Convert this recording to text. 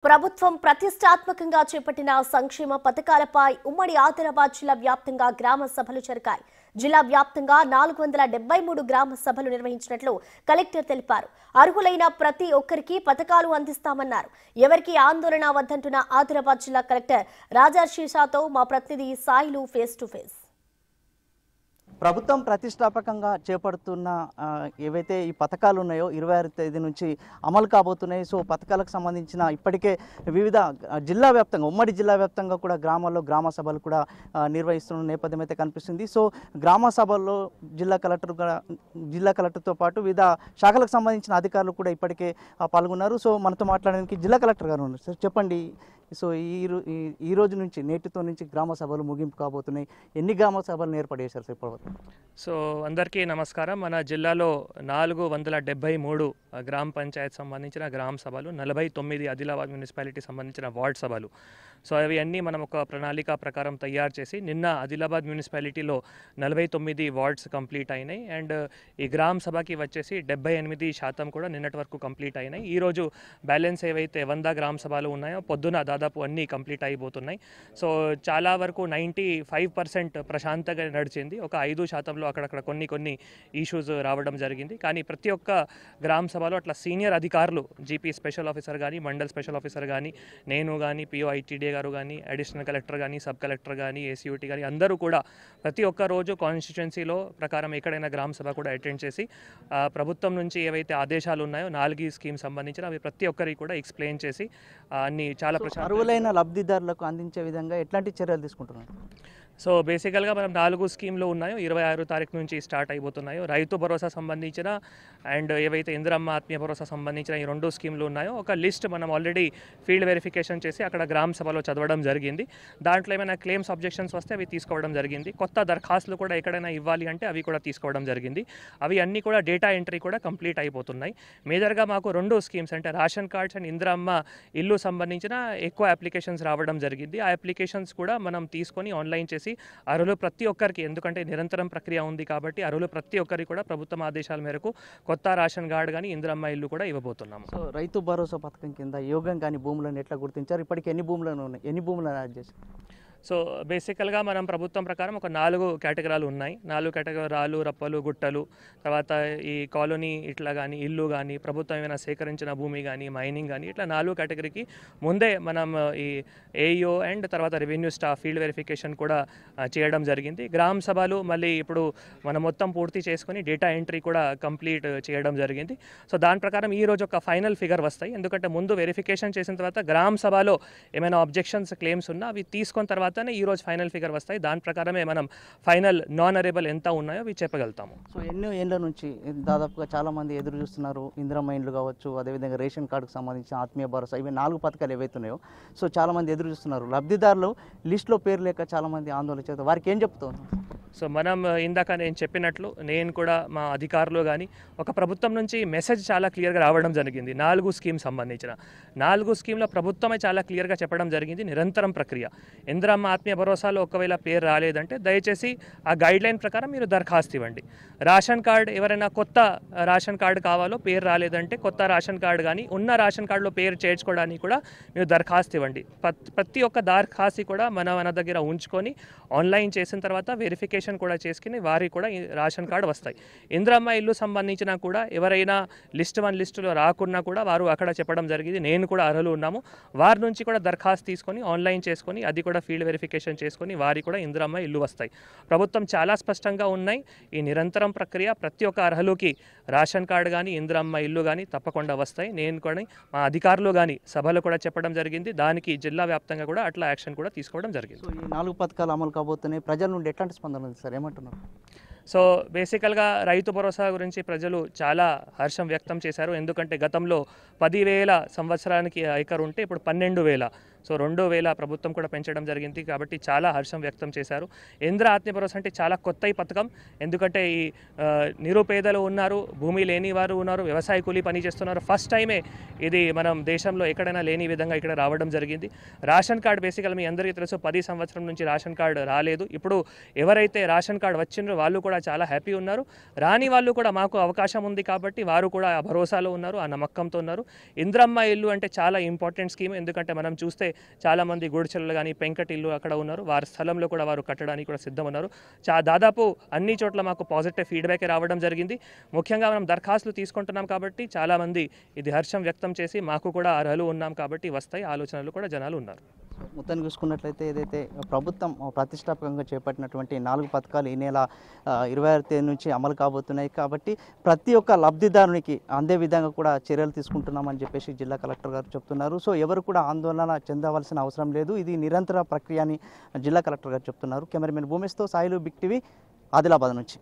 ప్రభుత్వం ప్రతిష్టాత్మకంగా చేపట్టిన సంక్షేమ పథకాలపై ఉమ్మడి ఆదిలాబాద్ జిల్లా వ్యాప్తంగా గ్రామ సభలు జరిగాయి. జిల్లా వ్యాప్తంగా 473 గ్రామ సభలు నిర్వహించినట్లు కలెక్టర్ తెలిపారు. అర్హులైన ప్రతి ఒక్కరికి పథకాలు అందిస్తామన్నారు. ఎవరికి ఆందోళన వద్దంటున్న ఆదిలాబాద్ జిల్లా కలెక్టర్ రాజర్షిషాతో మా ప్రతినిధి సాయిలు ఫేస్ టు ఫేస్. ప్రభుత్వం ప్రతిష్టాపకంగా చేపడుతున్న ఏవైతే ఈ పథకాలు ఉన్నాయో 26వ తేదీ నుంచి అమలు కాబోతున్నాయి. సో పథకాలకు సంబంధించిన ఇప్పటికే వివిధ జిల్లా వ్యాప్తంగా ఉమ్మడి జిల్లా వ్యాప్తంగా కూడా గ్రామాల్లో గ్రామ సభలు కూడా నిర్వహిస్తున్న నేపథ్యం అయితే కనిపిస్తుంది. సో గ్రామ సభల్లో జిల్లా కలెక్టర్తో పాటు వివిధ శాఖలకు సంబంధించిన అధికారులు కూడా ఇప్పటికే పాల్గొన్నారు. సో మనతో మాట్లాడడానికి జిల్లా కలెక్టర్ గారు ఉన్నారు. సార్ చెప్పండి, సో ఈ రోజు నుంచి నేటితో నుంచి గ్రామ సభలు ముగింపు కాబోతున్నాయి. ఎన్ని గ్రామ సభలు ఏర్పాటు చేశారు సార్ ఇప్పటివరకు? సో అందరికీ నమస్కారం. మన జిల్లాలో 473 గ్రామ పంచాయత్ సంబంధించిన గ్రామ సభలు, 49 ఆదిలాబాద్ మున్సిపాలిటీ సంబంధించిన వార్డ్ సభలు. సో అవి అన్నీ మనం ఒక ప్రణాళిక ప్రకారం తయారు చేసి నిన్న ఆదిలాబాద్ మున్సిపాలిటీలో 49 వార్డ్స్ కంప్లీట్ అయినాయి. అండ్ ఈ గ్రామ సభకి వచ్చేసి 78% కూడా నిన్నటి వరకు కంప్లీట్ అయినాయి. ఈరోజు బ్యాలెన్స్ ఏవైతే 100 గ్రామ సభలు ఉన్నాయో పొద్దున దాదాపు అన్నీ కంప్లీట్ అయిపోతున్నాయి. సో చాలా వరకు 95% ప్రశాంతంగా నడిచింది. ఒక 5%లో అక్కడక్కడ కొన్ని ఇష్యూస్ రావడం జరిగింది. కానీ ప్రతి ఒక్క గ్రామ సభలో అట్లా సీనియర్ అధికారులు, జీపీ స్పెషల్ ఆఫీసర్ కానీ, మండల్ స్పెషల్ ఆఫీసర్ కానీ, నేను కానీ, పిఓఐటీడీ గారు కానీ, అడిషనల్ కలెక్టర్ కానీ, సబ్ కలెక్టర్ కానీ, ఏసీయూటీ కానీ అందరూ కూడా ప్రతి ఒక్క రోజు కాన్స్టిట్యున్సీలో ప్రకారం ఎక్కడైనా గ్రామ సభ కూడా అటెండ్ చేసి ప్రభుత్వం నుంచి ఏవైతే ఆదేశాలు ఉన్నాయో 4 స్కీమ్ సంబంధించిన అవి ప్రతి ఒక్కరికి కూడా ఎక్స్ప్లెయిన్ చేసి అన్ని చాలా అర్హులైన లబ్ధిదారులకు అందించే విధంగా ఎట్లాంటి చర్యలు తీసుకుంటున్నారు? సో బేసికల్గా మనం 4 స్కీమ్లు ఉన్నాయో 26వ తారీఖు నుంచి స్టార్ట్ అయిపోతున్నాయో రైతు భరోసా సంబంధించిన అండ్ ఏవైతే ఇందిరమ్మ ఆత్మీయ భరోసా సంబంధించిన ఈ 2 స్కీమ్లు ఉన్నాయో ఒక లిస్ట్ మనం ఆల్రెడీ ఫీల్డ్ వెరిఫికేషన్ చేసి అక్కడ గ్రామ సభలో చదవడం జరిగింది. దాంట్లో ఏమైనా క్లెయిమ్స్ అబ్జెక్షన్స్ వస్తే అవి తీసుకోవడం జరిగింది. కొత్త దరఖాస్తులు కూడా ఎక్కడైనా ఇవ్వాలి అంటే అవి కూడా తీసుకోవడం జరిగింది. అవి అన్నీ కూడా డేటా ఎంట్రీ కూడా కంప్లీట్ అయిపోతున్నాయి. మేజర్గా మాకు 2 స్కీమ్స్ అంటే రేషన్ కార్డ్స్ అండ్ ఇందిరమ్మ ఇల్లు సంబంధించిన ఎక్కువ అప్లికేషన్స్ రావడం జరిగింది. ఆ అప్లికేషన్స్ కూడా మనం తీసుకొని ఆన్లైన్ చేసి అర్హులు ప్రతి ఒక్కరికి, ఎందుకంటే నిరంతరం ప్రక్రియ ఉంది కాబట్టి అర్హులు ప్రతి ఒక్కరికి కూడా ప్రభుత్వం ఆదేశాల మేరకు కొత్త రేషన్ కార్డు కానీ ఇందిరమ్మ ఇల్లు కూడా ఇవ్వబోతున్నాము. సో రైతు భరోసా పథకం కింద యోగం కానీ భూములను ఎట్లా గుర్తించారు? ఇప్పటికి ఎన్ని భూములను యాడ్ చేశారు? సో బేసికల్గా మనం ప్రభుత్వం ప్రకారం ఒక 4 కేటగిరీలు ఉన్నాయి. 4 కేటగిరీలు రప్పలు, గుట్టలు, తర్వాత ఈ కాలనీ ఇట్లా కానీ ఇల్లు కానీ ప్రభుత్వం ఏమైనా సేకరించిన భూమి కానీ మైనింగ్ కానీ ఇట్లా 4 కేటగిరీకి ముందే మనం ఈ ఏఈఓ అండ్ తర్వాత రెవెన్యూ స్టాఫ్ ఫీల్డ్ వెరిఫికేషన్ కూడా చేయడం జరిగింది. గ్రామ సభలు మళ్ళీ ఇప్పుడు మనం మొత్తం పూర్తి చేసుకొని డేటా ఎంట్రీ కూడా కంప్లీట్ చేయడం జరిగింది. సో దాని ప్రకారం ఈరోజు ఒక ఫైనల్ ఫిగర్ వస్తాయి. ఎందుకంటే ముందు వెరిఫికేషన్ చేసిన తర్వాత గ్రామ సభలో ఏమైనా అబ్జెక్షన్స్ క్లెయిమ్స్ ఉన్నా అవి తీసుకున్న తర్వాత ఈరోజు ఫైనల్ ఫిగర్ వస్తాయి. దాని ప్రకారమే మనం ఫైనల్ నాన్ అరేబుల్ ఎంత ఉన్నాయో అవి చెప్పగలుగుతాము. సో ఎన్నో ఏళ్ళ నుంచి దాదాపుగా చాలా మంది ఎదురు చూస్తున్నారు. ఇందిరమ్మ ఇండ్లు కావచ్చు, అదేవిధంగా రేషన్ కార్డుకు సంబంధించిన ఆత్మీయ భరోసా, ఇవి 4 పథకాలు ఏవైతున్నాయో సో చాలా మంది ఎదురు చూస్తున్నారు. లబ్ధిదారులు లిస్టులో పేరు లేక చాలా మంది ఆందోళన చేస్తారు. వారికి ఏం చెప్తాను? సో మనం ఇందాక నేను చెప్పినట్లు నేను కూడా మా అధికారులు కానీ ఒక ప్రభుత్వం నుంచి మెసేజ్ చాలా క్లియర్గా రావడం జరిగింది. 4 స్కీమ్ సంబంధించిన 4 స్కీమ్లో ప్రభుత్వమే చాలా క్లియర్గా చెప్పడం జరిగింది. నిరంతరం ప్రక్రియ. ఇందిరమ్మ ఆత్మీయ భరోసాలో ఒకవేళ పేరు రాలేదంటే దయచేసి ఆ గైడ్లైన్ ప్రకారం మీరు దరఖాస్తు ఇవ్వండి. రేషన్ కార్డు ఎవరైనా కొత్త రేషన్ కార్డు కావాలో పేరు రాలేదంటే కొత్త రేషన్ కార్డు కానీ ఉన్న రేషన్ కార్డులో పేరు చేర్చుకోవడానికి కూడా మీరు దరఖాస్తు ఇవ్వండి. ప్రతి ఒక్క దరఖాస్తు కూడా మన దగ్గర ఉంచుకొని ఆన్లైన్ చేసిన తర్వాత వెరిఫికేషన్ కూడా చేసుకుని వారికి కూడా రేషన్ కార్డు వస్తాయి. ఇందిరమ్మ ఇల్లు సంబంధించిన కూడా ఎవరైనా లిస్ట్ 1 లిస్టులో రాకున్నా కూడా వారు అక్కడ చెప్పడం జరిగింది. నేను కూడా అర్హులు ఉన్నాము. వారి నుంచి కూడా దరఖాస్తు తీసుకొని ఆన్లైన్ చేసుకొని అది కూడా ఫీల్డ్ వెరిఫికేషన్ చేసుకొని వారికి కూడా ఇందిరమ్మ ఇల్లు వస్తాయి. ప్రభుత్వం చాలా స్పష్టంగా ఉన్నాయి. ఈ నిరంతరం ప్రక్రియ ప్రతి ఒక్క అర్హులకి రేషన్ కార్డు కానీ ఇందిరమ్మ ఇల్లు కానీ తప్పకుండా వస్తాయి. నేను కూడా మా అధికారులు కానీ సభలో కూడా చెప్పడం జరిగింది. దానికి జిల్లా వ్యాప్తంగా కూడా అట్లా యాక్షన్ కూడా తీసుకోవడం జరిగింది. సో ఈ 4 పథకాలు అమలు కాబోతున్నాయి. ప్రజల నుండి ఎట్లాంటి స్పందన ఉంది సార్? ఏమంటున్నారు? సో బేసికల్గా రైతు భరోసా గురించి ప్రజలు చాలా హర్షం వ్యక్తం చేశారు. ఎందుకంటే గతంలో 10,000 సంవత్సరానికి ఎకరు ఉంటే ఇప్పుడు 12,000 సో 2,000 ప్రభుత్వం కూడా పెంచడం జరిగింది కాబట్టి చాలా హర్షం వ్యక్తం చేశారు. ఇంద్ర ఆత్మభరోసా అంటే చాలా కొత్త ఈ పథకం. ఎందుకంటే ఈ నిరుపేదలు ఉన్నారు, భూమి లేని వారు ఉన్నారు, వ్యవసాయ కూలీ పని చేస్తున్నారు. ఫస్ట్ టైమే ఇది మనం దేశంలో ఎక్కడైనా లేని విధంగా ఇక్కడ రావడం జరిగింది. రేషన్ కార్డు బేసికల్ మీ అందరికీ తెలుసు 10 సంవత్సరం నుంచి రేషన్ కార్డు రాలేదు. ఇప్పుడు ఎవరైతే రేషన్ కార్డు వచ్చిండ్రో వాళ్ళు కూడా చాలా హ్యాపీ ఉన్నారు. రాని వాళ్ళు కూడా మాకు అవకాశం ఉంది కాబట్టి వారు కూడా ఆ భరోసాలో ఉన్నారు, ఆ నమ్మకంతో ఉన్నారు. ఇంద్రమ్మ ఇల్లు అంటే చాలా ఇంపార్టెంట్ స్కీమ్. ఎందుకంటే మనం చూస్తే చాలామంది గుడిచెలు కానీ పెంకటి ఇల్లు అక్కడ ఉన్నారు, వారి స్థలంలో కూడా వారు కట్టడానికి కూడా సిద్ధం ఉన్నారు. దాదాపు అన్ని చోట్ల మాకు పాజిటివ్ ఫీడ్బ్యాక్ రావడం జరిగింది. ముఖ్యంగా మనం దరఖాస్తులు తీసుకుంటున్నాం కాబట్టి చాలామంది ఇది హర్షం వ్యక్తం చేసి మాకు కూడా అర్హులు ఉన్నాం కాబట్టి వస్తాయి ఆలోచనలు కూడా జనాలు ఉన్నారు. మొత్తాన్ని చూసుకున్నట్లయితే ఏదైతే ప్రభుత్వం ప్రతిష్టాత్మకంగా చేపట్టినటువంటి 4 పథకాలు ఈ నెల 26 తేదీ నుంచి అమలు కాబోతున్నాయి కాబట్టి ప్రతి ఒక్క లబ్ధిదారునికి అందే విధంగా కూడా చర్యలు తీసుకుంటున్నామని చెప్పేసి జిల్లా కలెక్టర్ గారు చెప్తున్నారు. సో ఎవరు కూడా ఆందోళన చెందవలసిన అవసరం లేదు, ఇది నిరంతర ప్రక్రియ అని జిల్లా కలెక్టర్ గారు చెప్తున్నారు. కెమెరామెన్ భూమేష్తో సాయిలు, బిగ్ టీవీ, ఆదిలాబాద్ నుంచి.